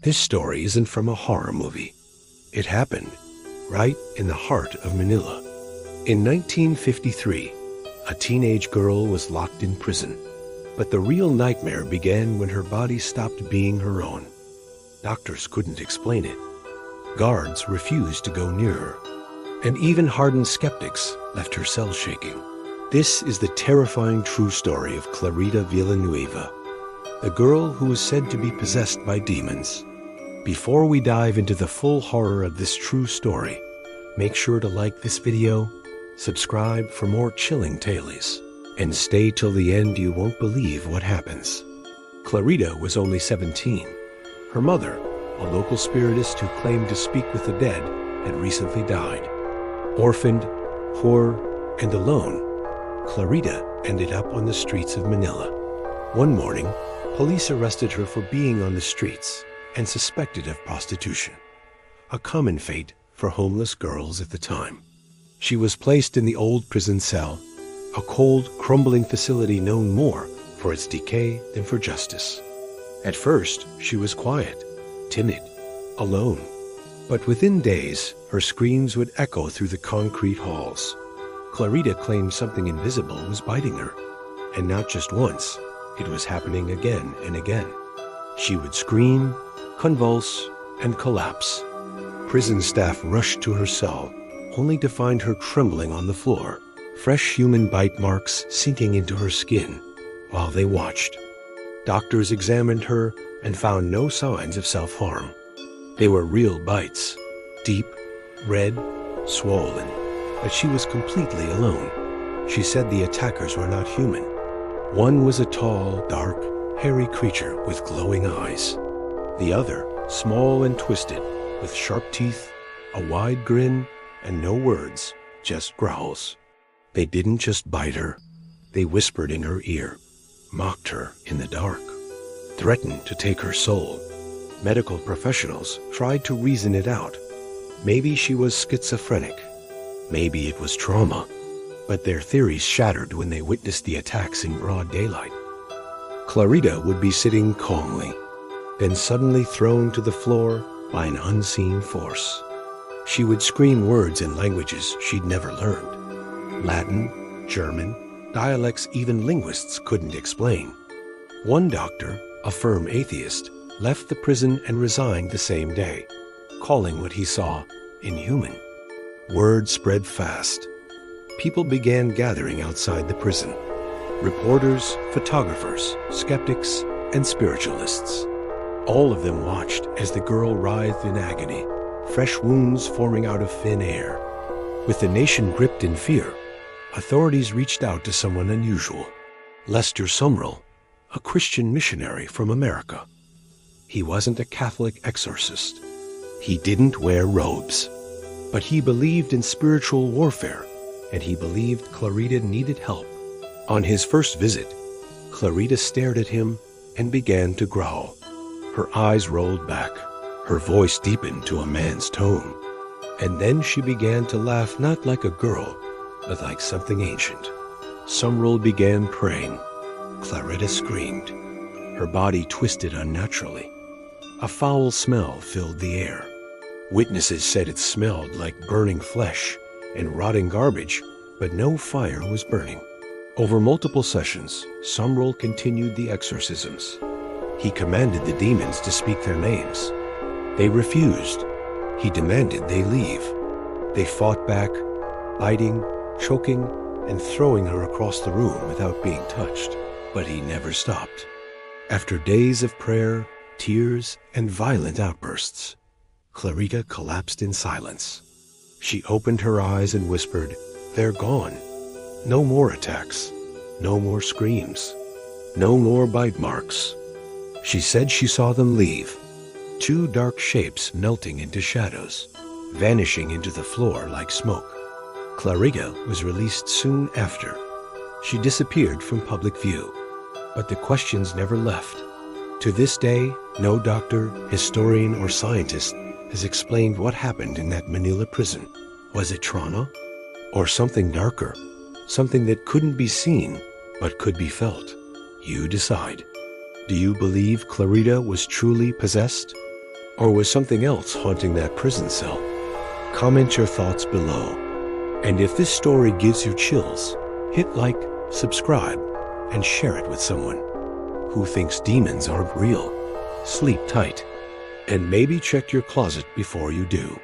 This story isn't from a horror movie. It happened right in the heart of Manila. In 1953, a teenage girl was locked in prison. But the real nightmare began when her body stopped being her own. Doctors couldn't explain it. Guards refused to go near her. And even hardened skeptics left her cell shaking. This is the terrifying true story of Clarita Villanueva, the girl who was said to be possessed by demons. Before we dive into the full horror of this true story, make sure to like this video, subscribe for more chilling tales, and stay till the end. You won't believe what happens. Clarita was only 17. Her mother, a local spiritist who claimed to speak with the dead, had recently died. Orphaned, poor, and alone, Clarita ended up on the streets of Manila. One morning, police arrested her for being on the streets and suspected of prostitution, a common fate for homeless girls at the time. She was placed in the old prison cell, a cold, crumbling facility known more for its decay than for justice. At first, she was quiet, timid, alone. But within days, her screams would echo through the concrete halls. Clarita claimed something invisible was biting her. And not just once, it was happening again and again. She would scream, convulse, and collapse. Prison staff rushed to her cell, only to find her trembling on the floor, fresh human bite marks sinking into her skin while they watched. Doctors examined her and found no signs of self-harm. They were real bites, deep, red, swollen, but she was completely alone. She said the attackers were not human. One was a tall, dark, hairy creature with glowing eyes. The other, small and twisted, with sharp teeth, a wide grin, and no words, just growls. They didn't just bite her. They whispered in her ear, mocked her in the dark, threatened to take her soul. Medical professionals tried to reason it out. Maybe she was schizophrenic. Maybe it was trauma. But their theories shattered when they witnessed the attacks in broad daylight. Clarita would be sitting calmly, then suddenly thrown to the floor by an unseen force. She would scream words in languages she'd never learned. Latin, German, dialects even linguists couldn't explain. One doctor, a firm atheist, left the prison and resigned the same day, calling what he saw inhuman. Word spread fast. People began gathering outside the prison. Reporters, photographers, skeptics, and spiritualists. All of them watched as the girl writhed in agony, fresh wounds forming out of thin air. With the nation gripped in fear, authorities reached out to someone unusual, Lester Sumrall, a Christian missionary from America. He wasn't a Catholic exorcist. He didn't wear robes. But he believed in spiritual warfare, and he believed Clarita needed help. On his first visit, Clarita stared at him and began to growl. Her eyes rolled back. Her voice deepened to a man's tone. And then she began to laugh, not like a girl, but like something ancient. Sumrall began praying. Clarita screamed. Her body twisted unnaturally. A foul smell filled the air. Witnesses said it smelled like burning flesh and rotting garbage, but no fire was burning. Over multiple sessions, Sumrall continued the exorcisms. He commanded the demons to speak their names. They refused. He demanded they leave. They fought back, biting, choking, and throwing her across the room without being touched. But he never stopped. After days of prayer, tears, and violent outbursts, Clarita collapsed in silence. She opened her eyes and whispered, "They're gone. No more attacks. No more screams. No more bite marks." She said she saw them leave. Two dark shapes melting into shadows, vanishing into the floor like smoke. Clarita was released soon after. She disappeared from public view, but the questions never left. To this day, no doctor, historian, or scientist has explained what happened in that Manila prison. Was it trauma? Or something darker? Something that couldn't be seen, but could be felt? You decide. Do you believe Clarita was truly possessed? Or was something else haunting that prison cell? Comment your thoughts below. And if this story gives you chills, hit like, subscribe, and share it with someone who thinks demons aren't real. Sleep tight, and maybe check your closet before you do.